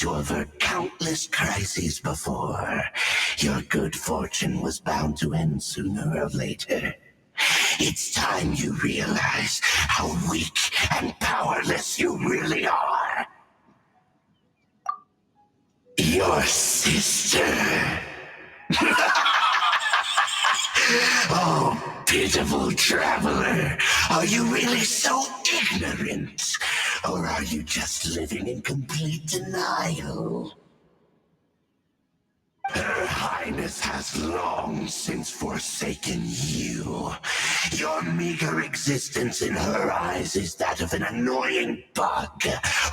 to avert countless crises before. Your good fortune was bound to end sooner or later. It's time you realize how weak and powerless you really are. Your sister. Oh, pitiful traveler. Are you really so ignorant? Or are you just living in complete denial? Her Highness has long since forsaken you. Your meager existence in her eyes is that of an annoying bug,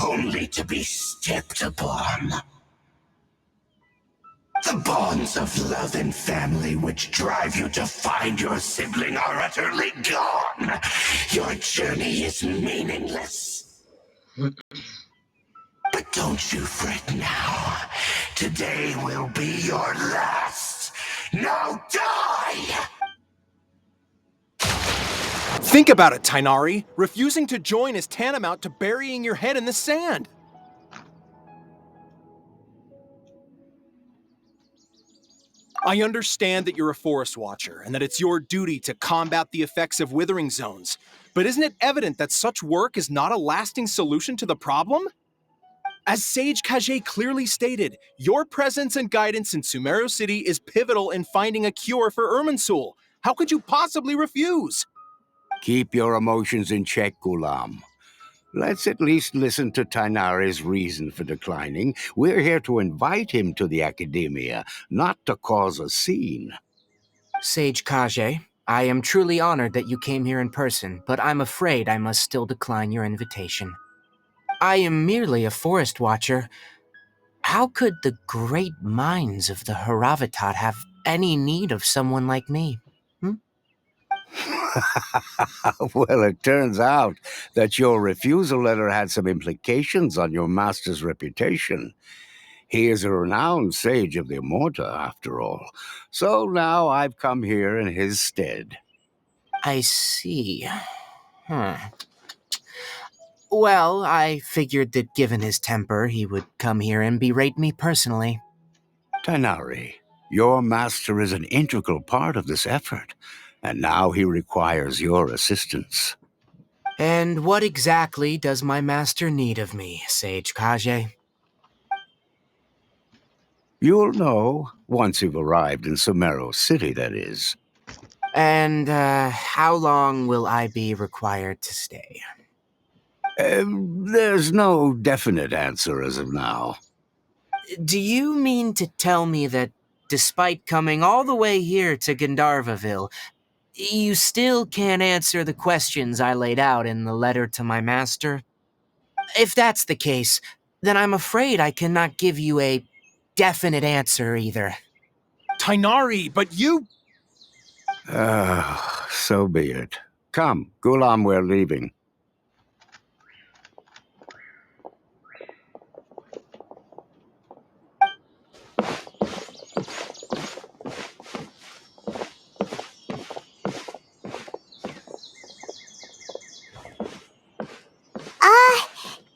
only to be stepped upon. The bonds of love and family which drive you to find your sibling are utterly gone. Your journey is meaningless. But don't you fret now. Today will be your last. Now die! Think about it, Tainari. Refusing to join is tantamount to burying your head in the sand. I understand that you're a forest watcher and that it's your duty to combat the effects of withering zones, but isn't it evident that such work is not a lasting solution to the problem? As Sage Kage clearly stated, your presence and guidance in Summeru City is pivotal in finding a cure for Irminsul. How could you possibly refuse? Keep your emotions in check, Gulam. Let's at least listen to Tainari's reason for declining. We're here to invite him to the Academia, not to cause a scene. Sage Kage, I am truly honored that you came here in person, but I'm afraid I must still decline your invitation. I am merely a forest watcher. How could the great minds of the Haravatat have any need of someone like me? Well, it turns out that your refusal letter had some implications on your master's reputation. He is a renowned sage of the Immorta, after all. So now I've come here in his stead. I see. Well, I figured that given his temper, he would come here and berate me personally. Tainari, your master is an integral part of this effort, and now he requires your assistance. And what exactly does my master need of me, Sage Kage? You'll know once you've arrived in Summeru City, that is. And, how long will I be required to stay? There's no definite answer as of now. Do you mean to tell me that, despite coming all the way here to Gandharvaville, you still can't answer the questions I laid out in the letter to my master? If that's the case, then I'm afraid I cannot give you a definite answer either. Tainari, but you... So be it. Come, Gulam, we're leaving.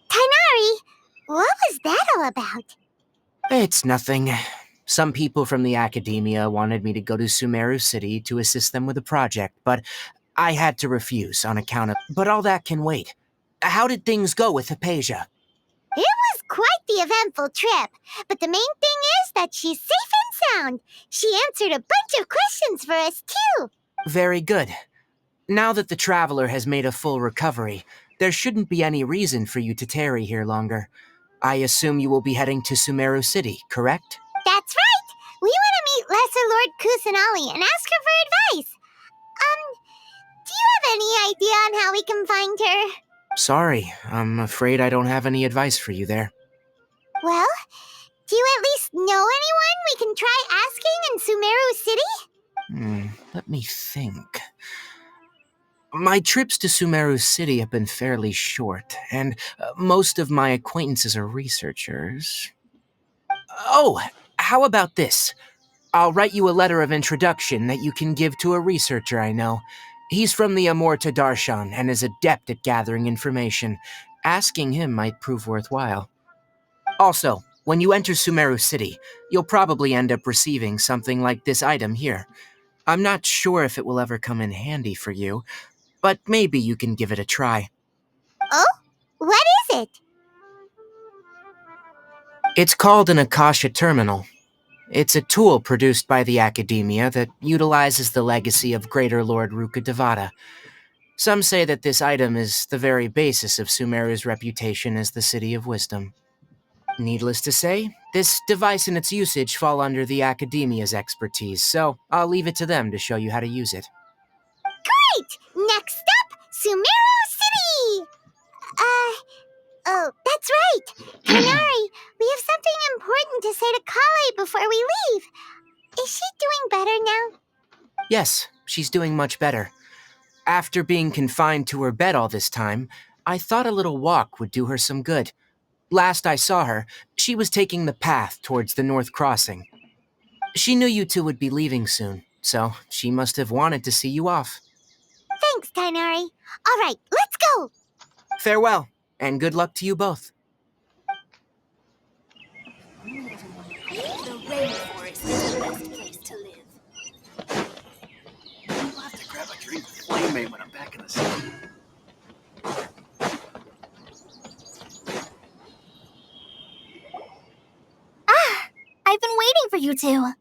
Tainari, what was that all about? It's nothing. Some people from the Academia wanted me to go to Summeru City to assist them with a project, but I had to refuse on account of... But all that can wait. How did things go with Hypatia? It was quite the eventful trip, but the main thing is that she's safe and sound. She answered a bunch of questions for us, too. Very good. Now that the Traveler has made a full recovery, there shouldn't be any reason for you to tarry here longer. I assume you will be heading to Summeru City, correct? That's right! We want to meet Lesser Lord Kusanali and ask her for advice. Do you have any idea on how we can find her? Sorry, I'm afraid I don't have any advice for you there. Well, do you at least know anyone we can try asking in Summeru City? Let me think. My trips to Summeru City have been fairly short, and most of my acquaintances are researchers. Oh, how about this? I'll write you a letter of introduction that you can give to a researcher I know. He's from the Immorta Darshan and is adept at gathering information. Asking him might prove worthwhile. Also, When you enter Summeru City, you'll probably end up receiving something like this item here. I'm not sure if it will ever come in handy for you, but maybe you can give it a try. Oh? What is it? It's called an Akasha Terminal. It's a tool produced by the Academia that utilizes the legacy of Greater Lord Rukkhadevata. Some say that this item is the very basis of Summeru's reputation as the City of Wisdom. Needless to say, this device and its usage fall under the Academia's expertise, so I'll leave it to them to show you how to use it. Great! Next up, Summeru City! Oh, that's right! Kanari, we have something important to say to Kale before we leave. Is she doing better now? Yes, she's doing much better. After being confined to her bed all this time, I thought a little walk would do her some good. Last I saw her, she was taking the path towards the North Crossing. She knew you two would be leaving soon, so she must have wanted to see you off. Thanks, Kainari. All right, let's go! Farewell, and good luck to you both. The rainforest is the best place to live. I'll have to grab a drink with Flame when I'm back in the city. I've been waiting for you two.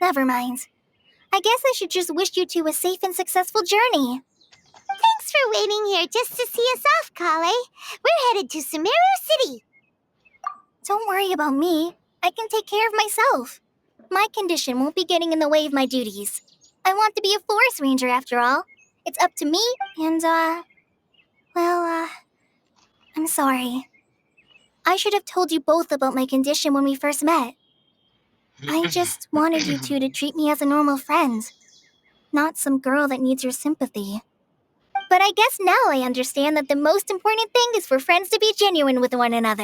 Never mind. I guess I should just wish you two a safe and successful journey. Thanks for waiting here just to see us off, Kale. We're headed to Summeru City. Don't worry about me. I can take care of myself. My condition won't be getting in the way of my duties. I want to be a forest ranger after all. It's up to me, and, I'm sorry. I should have told you both about my condition when we first met. I just wanted you two to treat me as a normal friend, not some girl that needs your sympathy. But I guess now I understand that the most important thing is for friends to be genuine with one another.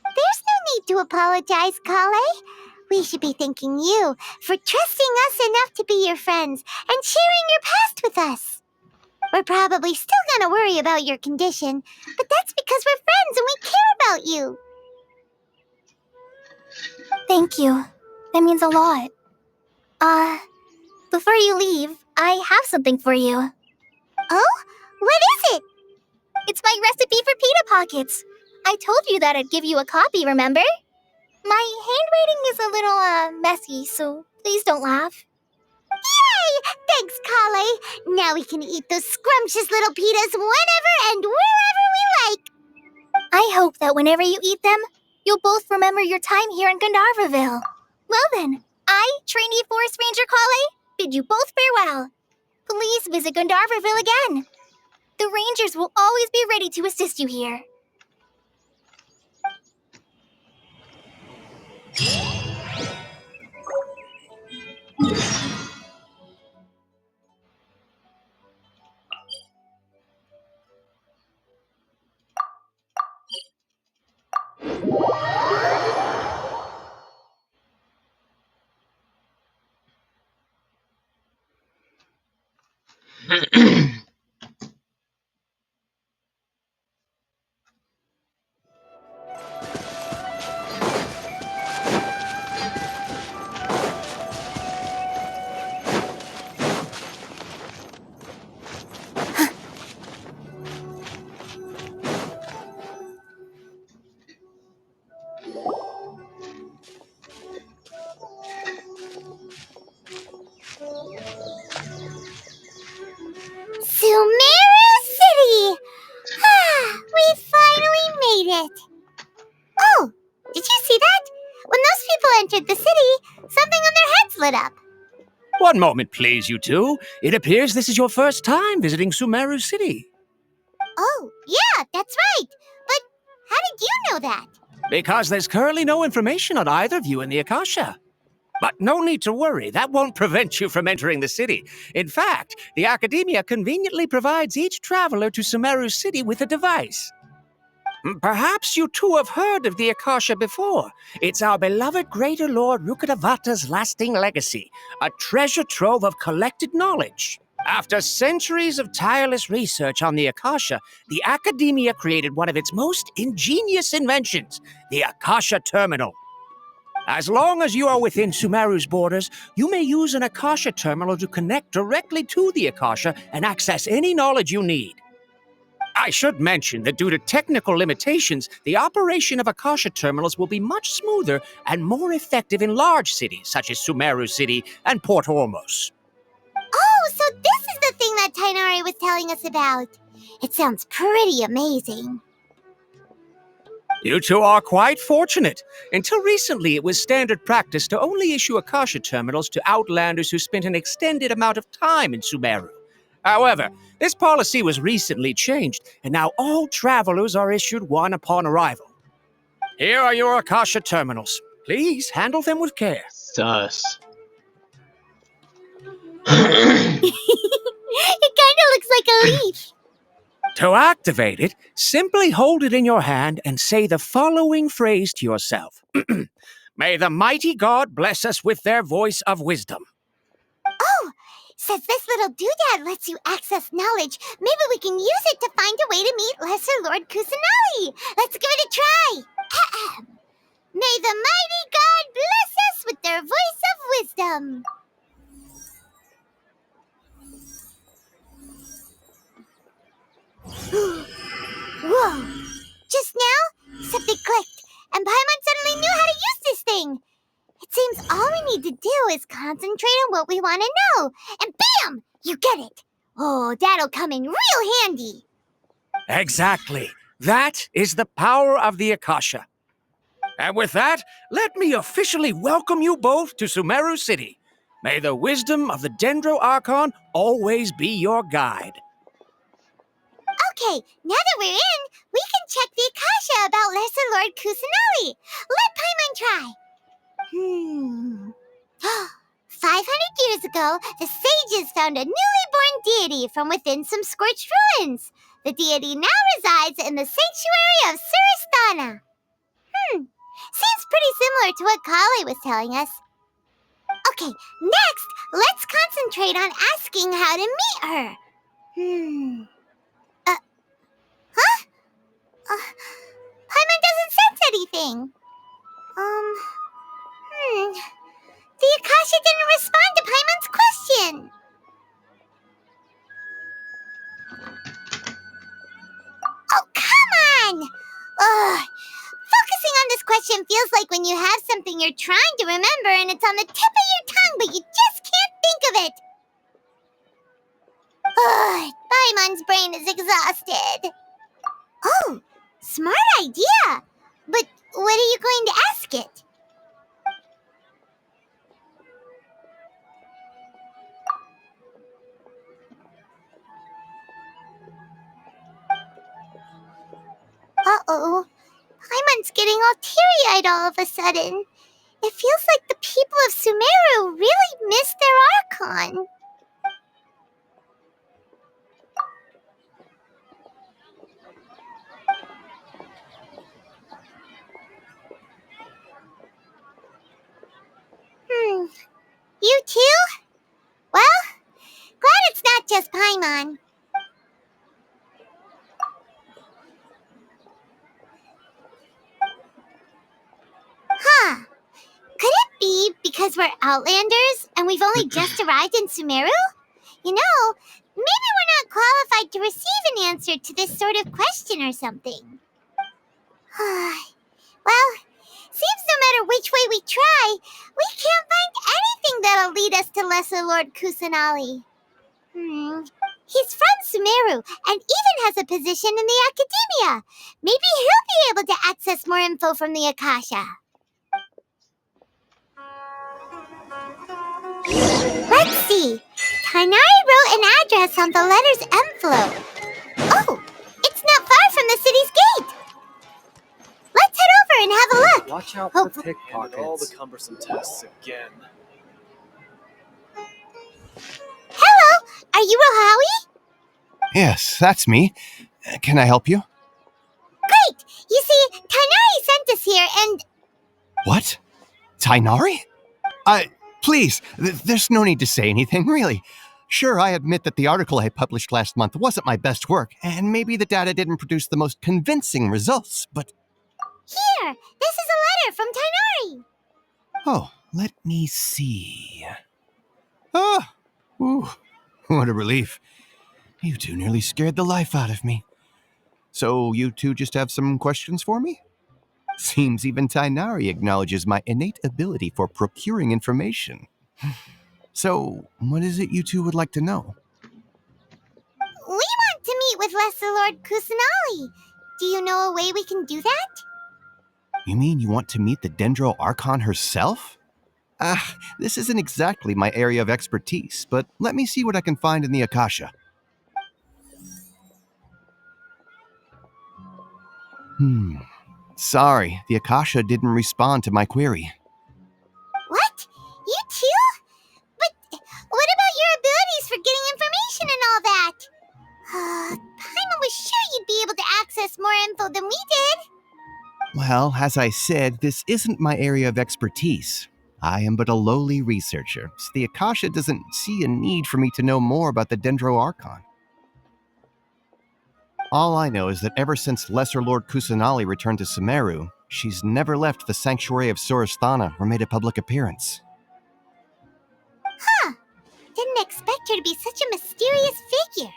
There's no need to apologize, Kale. We should be thanking you for trusting us enough to be your friends and sharing your past with us. We're probably still gonna worry about your condition, but that's because we're friends and we care about you. Thank you. That means a lot. Before you leave, I have something for you. Oh? What is it? It's my recipe for pita pockets. I told you that I'd give you a copy, remember? My handwriting is a little, messy, so please don't laugh. Yay! Thanks, Kale. Now we can eat those scrumptious little pitas whenever and wherever we like. I hope that whenever you eat them, you'll both remember your time here in Gandharvaville. Well then, I, trainee Forest Ranger Kale, bid you both farewell. Please visit Gandharvaville again. The Rangers will always be ready to assist you here. Summeru City! We finally made it! Oh, did you see that? When those people entered the city, something on their heads lit up. One moment, please, you two. It appears this is your first time visiting Summeru City. Oh, yeah, that's right. But how did you know that? Because there's currently no information on either of you in the Akasha. But no need to worry, that won't prevent you from entering the city. In fact, the Academia conveniently provides each traveler to Summeru City with a device. Perhaps you two have heard of the Akasha before. It's our beloved Greater Lord Rukkhadevata's lasting legacy, a treasure trove of collected knowledge. After centuries of tireless research on the Akasha, the Academia created one of its most ingenious inventions, the Akasha Terminal. As long as you are within Summeru's borders, you may use an Akasha Terminal to connect directly to the Akasha and access any knowledge you need. I should mention that due to technical limitations, the operation of Akasha Terminals will be much smoother and more effective in large cities such as Summeru City and Port Ormos. Oh, so this is the thing that Tainari was telling us about. It sounds pretty amazing. You two are quite fortunate. Until recently, it was standard practice to only issue Akasha Terminals to outlanders who spent an extended amount of time in Summeru. However, this policy was recently changed, and now all travelers are issued one upon arrival. Here are your Akasha Terminals. Please handle them with care. Sus. It kinda looks like a leaf. To activate it, simply hold it in your hand and say the following phrase to yourself. May the mighty God bless us with their voice of wisdom. Oh, since this little doodad lets you access knowledge, maybe we can use it to find a way to meet Lesser Lord Kusanali. Let's give it a try. Ahem. May the mighty God bless us with their voice of wisdom. Whoa! Just now, something clicked, and Paimon suddenly knew how to use this thing. It seems all we need to do is concentrate on what we want to know, and bam! You get it. Oh, that'll come in real handy. Exactly. That is the power of the Akasha. And with that, let me officially welcome you both to Summeru City. May the wisdom of the Dendro Archon always be your guide. Okay, now that we're in, we can check the Akasha about Lesser Lord Kusanali. Let Paimon try. 500 years ago, the sages found a newly born deity from within some scorched ruins. The deity now resides in the sanctuary of Suristana. Seems pretty similar to what Kali was telling us. Okay, next, let's concentrate on asking how to meet her. Paimon doesn't sense anything. The Akasha didn't respond to Paimon's question. Oh, come on! Ugh. Focusing on this question feels like when you have something you're trying to remember and it's on the tip of your tongue, but you just can't think of it. Ugh, Paimon's brain is exhausted. Oh, smart idea. But what are you going to ask it? Uh-oh. Paimon's getting all teary-eyed all of a sudden. It feels like the people of Summeru really miss their Archon. You too? Well, glad it's not just Paimon. Could it be because we're Outlanders and we've only just arrived in Summeru? You know, maybe we're not qualified to receive an answer to this sort of question or something. Well, seems no matter which way we try, we can't find anything that'll lead us to Lesser Lord Kusanali. He's from Summeru and even has a position in the Academia. Maybe he'll be able to access more info from the Akasha. Let's see. Tainari wrote an address on the letter's envelope. Oh, it's not far from the city's gate. Let's head over and have a look. Watch out for pickpockets. And all the cumbersome tests again. Hello, are you Rohawi? Yes, that's me. Can I help you? Great. You see, Tainari sent us here and... What? Tainari? Please, there's no need to say anything, really. Sure, I admit that the article I published last month wasn't my best work, and maybe the data didn't produce the most convincing results, but... Here! This is a letter from Tainari! Oh, let me see... Ah! Ooh, what a relief. You two nearly scared the life out of me. So you two just have some questions for me? Seems even Tainari acknowledges my innate ability for procuring information. So, what is it you two would like to know? We want to meet with Lesser Lord Kusanali. Do you know a way we can do that? You mean you want to meet the Dendro Archon herself? This isn't exactly my area of expertise, but let me see what I can find in the Akasha. Sorry, the Akasha didn't respond to my query. What? You too? But what about your abilities for getting information and all that? Paimon was sure you'd be able to access more info than we did. Well, as I said, this isn't my area of expertise. I am but a lowly researcher, so the Akasha doesn't see a need for me to know more about the Dendro Archon. All I know is that ever since Lesser Lord Kusanali returned to Summeru, she's never left the Sanctuary of Sorasthana or made a public appearance. Huh. Didn't expect her to be such a mysterious figure.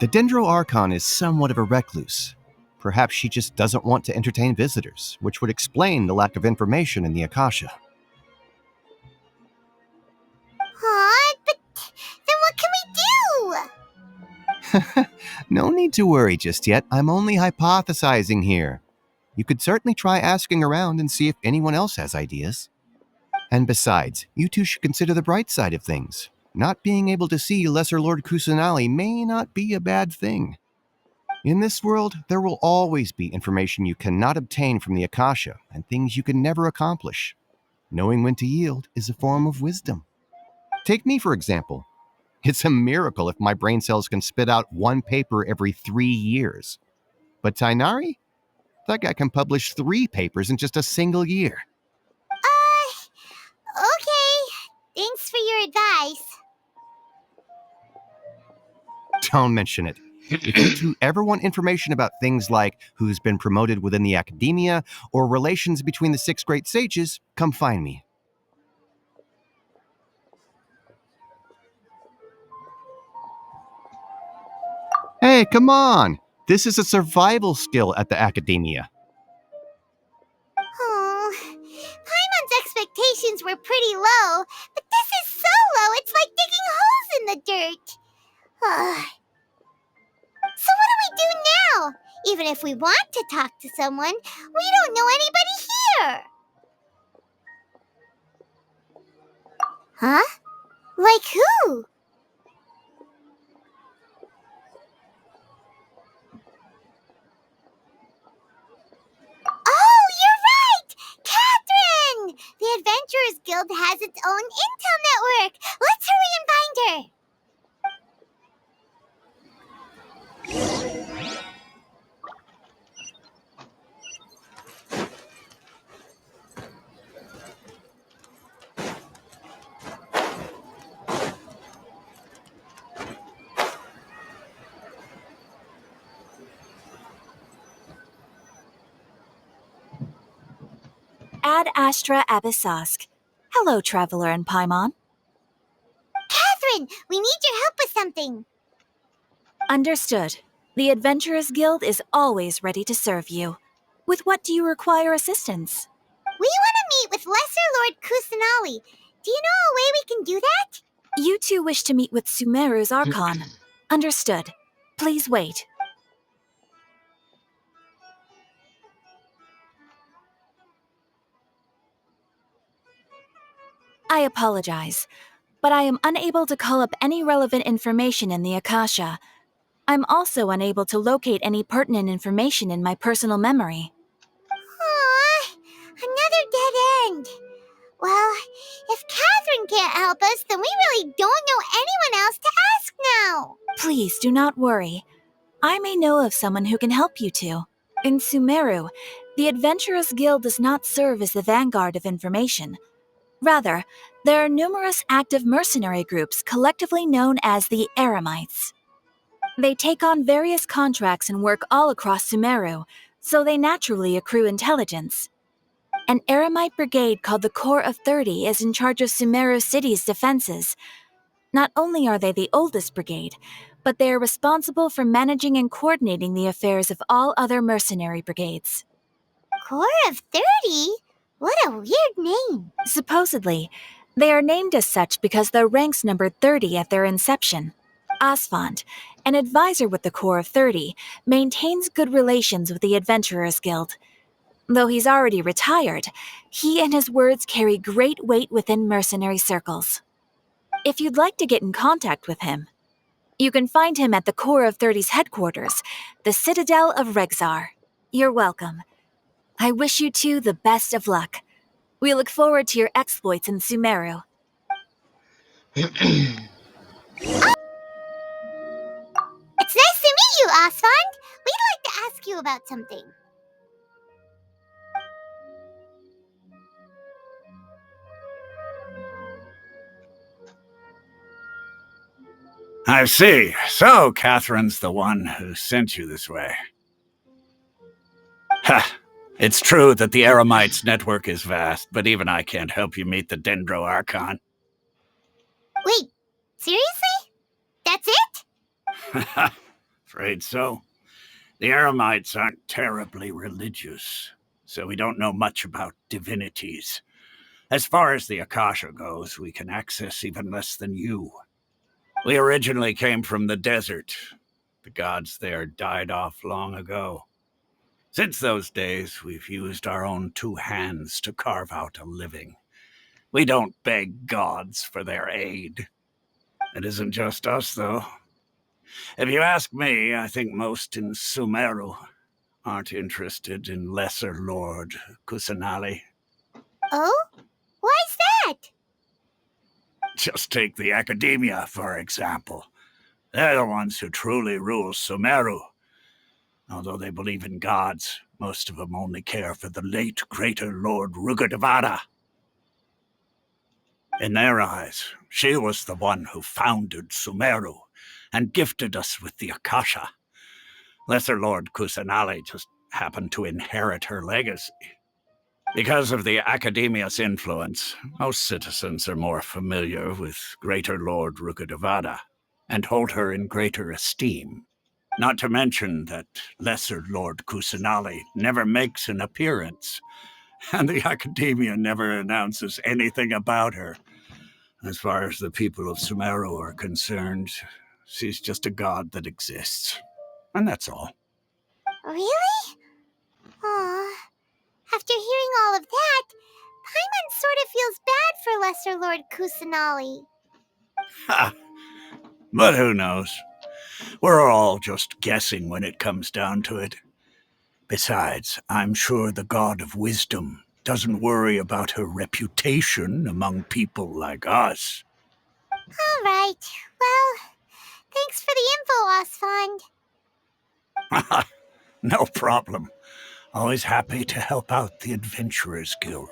The Dendro Archon is somewhat of a recluse. Perhaps she just doesn't want to entertain visitors, which would explain the lack of information in the Akasha. But then what can we do? No need to worry just yet. I'm only hypothesizing here. You could certainly try asking around and see if anyone else has ideas. And besides, you two should consider the bright side of things. Not being able to see Lesser Lord Kusanali may not be a bad thing. In this world, there will always be information you cannot obtain from the Akasha and things you can never accomplish. Knowing when to yield is a form of wisdom. Take me, for example. It's a miracle if my brain cells can spit out one paper every 3 years. But Tainari? That guy can publish 3 papers in just a single year. Okay. Thanks for your advice. Don't mention it. If you two ever want information about things like who's been promoted within the academia or relations between the 6 great sages, come find me. Hey, come on! This is a survival skill at the academia. Oh, Paimon's expectations were pretty low, but this is so low it's like digging holes in the dirt. So what do we do now? Even if we want to talk to someone, we don't know anybody here. Huh? Like who? Oh, you're right! Catherine! The Adventurers Guild has its own intel network. Let's hurry and find her. Ad Astra Abyssosk. Hello, Traveler and Paimon. Catherine, we need your help with something. Understood. The Adventurers Guild is always ready to serve you. With what do you require assistance? We want to meet with Lesser Lord Kusanali. Do you know a way we can do that? You two wish to meet with Summeru's Archon. Understood. Please wait. I apologize, but I am unable to call up any relevant information in the Akasha. I'm also unable to locate any pertinent information in my personal memory. Aww, another dead end. Well, if Catherine can't help us, then we really don't know anyone else to ask now. Please do not worry. I may know of someone who can help you two. In Summeru, the Adventurers Guild does not serve as the vanguard of information. Rather, there are numerous active mercenary groups collectively known as the Eremites. They take on various contracts and work all across Summeru, so they naturally accrue intelligence. An Eremite brigade called the Corps of 30 is in charge of Summeru City's defenses. Not only are they the oldest brigade, but they are responsible for managing and coordinating the affairs of all other mercenary brigades. Corps of 30? What a weird name. Supposedly, they are named as such because their ranks numbered 30 at their inception. Asfand, an advisor with the Corps of 30, maintains good relations with the Adventurers Guild. Though he's already retired, he and his words carry great weight within mercenary circles. If you'd like to get in contact with him, you can find him at the Corps of 30's headquarters, the Citadel of Rexar. You're welcome. I wish you two the best of luck. We look forward to your exploits in Summeru. It's nice to meet you, Asfand. We'd like to ask you about something. I see. So, Catherine's the one who sent you this way. Ha! It's true that the Eremites' network is vast, but even I can't help you meet the Dendro Archon. Wait, seriously? That's it? Afraid so. The Eremites aren't terribly religious, so we don't know much about divinities. As far as the Akasha goes, we can access even less than you. We originally came from the desert. The gods there died off long ago. Since those days, we've used our own two hands to carve out a living. We don't beg gods for their aid. It isn't just us, though. If you ask me, I think most in Summeru aren't interested in Lesser Lord Kusanali. Oh? Why's that? Just take the Academia, for example. They're the ones who truly rule Summeru. Although they believe in gods, most of them only care for the late Greater Lord Rugadavada. In their eyes, she was the one who founded Summeru and gifted us with the Akasha. Lesser Lord Kusanali just happened to inherit her legacy. Because of the Academia's influence, most citizens are more familiar with Greater Lord Rugadavada and hold her in greater esteem. Not to mention that Lesser Lord Kusanali never makes an appearance, and the Academia never announces anything about her. As far as the people of Summeru are concerned, she's just a god that exists. And that's all. Really? Aw. After hearing all of that, Paimon sort of feels bad for Lesser Lord Kusanali. Ha! But who knows? We're all just guessing when it comes down to it. Besides, I'm sure the God of Wisdom doesn't worry about her reputation among people like us. All right. Well, thanks for the info, Asfand. No problem. Always happy to help out the Adventurers Guild.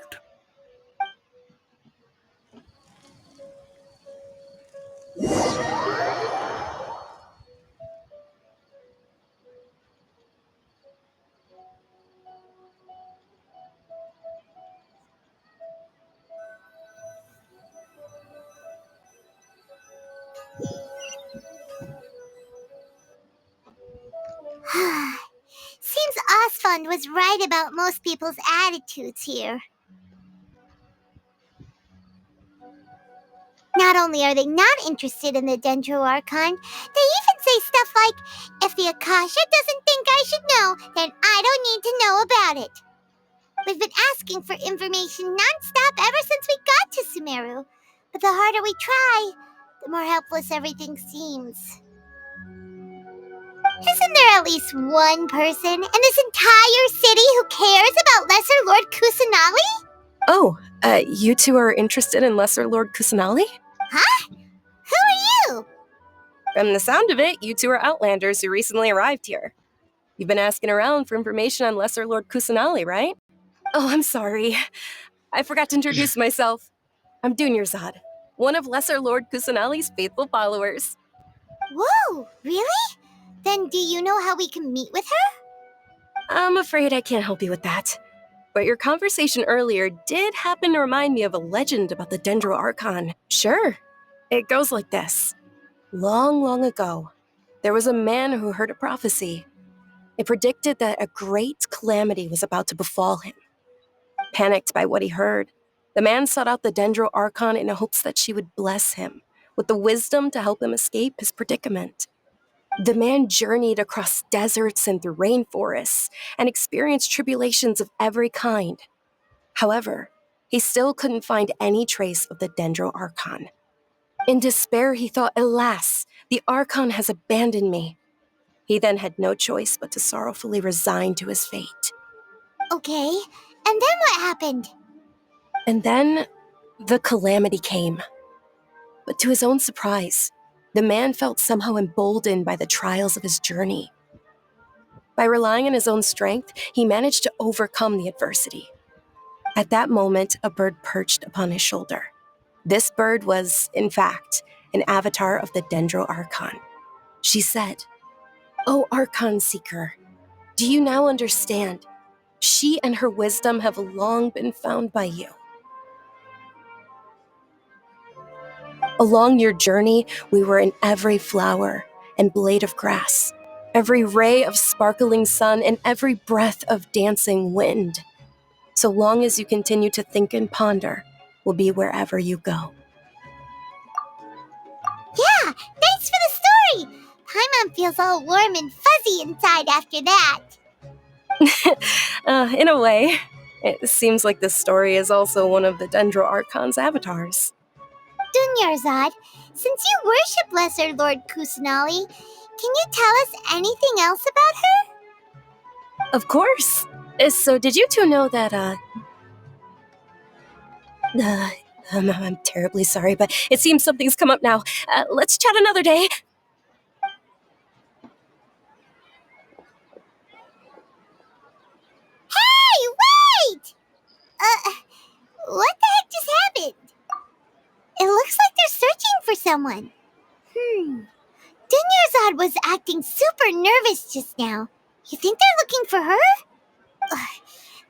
Seems Asfand was right about most people's attitudes here. Not only are they not interested in the Dendro Archon, they even say stuff like, if the Akasha doesn't think I should know, then I don't need to know about it. We've been asking for information non-stop ever since we got to Summeru, but the harder we try, the more helpless everything seems. Isn't there at least one person in this entire city who cares about Lesser Lord Kusanali? Oh, you two are interested in Lesser Lord Kusanali? Huh? Who are you? From the sound of it, you two are Outlanders who recently arrived here. You've been asking around for information on Lesser Lord Kusanali, right? Oh, I'm sorry. I forgot to introduce myself. I'm Dunyarzad, one of Lesser Lord Kusanali's faithful followers. Whoa, really? Then do you know how we can meet with her? I'm afraid I can't help you with that. But your conversation earlier did happen to remind me of a legend about the Dendro Archon. Sure, it goes like this. Long, long ago, there was a man who heard a prophecy. It predicted that a great calamity was about to befall him. Panicked by what he heard, the man sought out the Dendro Archon in hopes that she would bless him with the wisdom to help him escape his predicament. The man journeyed across deserts and through rainforests and experienced tribulations of every kind. However, he still couldn't find any trace of the Dendro Archon. In despair, he thought, alas, the Archon has abandoned me. He then had no choice but to sorrowfully resign to his fate. Okay, and then what happened? And then, the calamity came. But to his own surprise, the man felt somehow emboldened by the trials of his journey. By relying on his own strength, he managed to overcome the adversity. At that moment, a bird perched upon his shoulder. This bird was, in fact, an avatar of the Dendro Archon. She said, "O Archon Seeker, do you now understand? She and her wisdom have long been found by you. Along your journey, we were in every flower and blade of grass, every ray of sparkling sun, and every breath of dancing wind. So long as you continue to think and ponder, we'll be wherever you go." Yeah, thanks for the story! Paimon feels all warm and fuzzy inside after that. In a way, it seems like this story is also one of the Dendro Archon's avatars. Dunyarzad, since you worship Lesser Lord Kusanali, can you tell us anything else about her? Of course. So did you two know that, I'm terribly sorry, but it seems something's come up now. Let's chat another day. Hey, wait! What the heck just happened? It looks like they're searching for someone. Dunyarzad was acting super nervous just now. You think they're looking for her?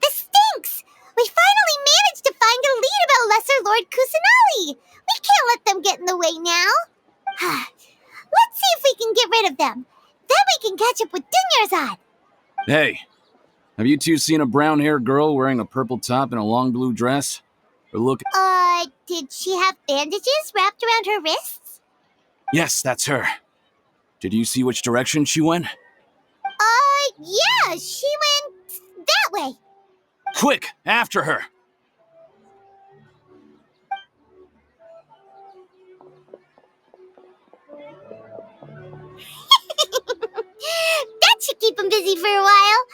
This stinks! We finally managed to find a lead about Lesser Lord Kusanali! We can't let them get in the way now! Let's see if we can get rid of them. Then we can catch up with Dunyarzad! Hey, have you two seen a brown-haired girl wearing a purple top and a long blue dress? Or look... Did she have bandages wrapped around her wrists? Yes, that's her. Did you see which direction she went? Yeah, she went that way. Quick, after her! That should keep him busy for a while.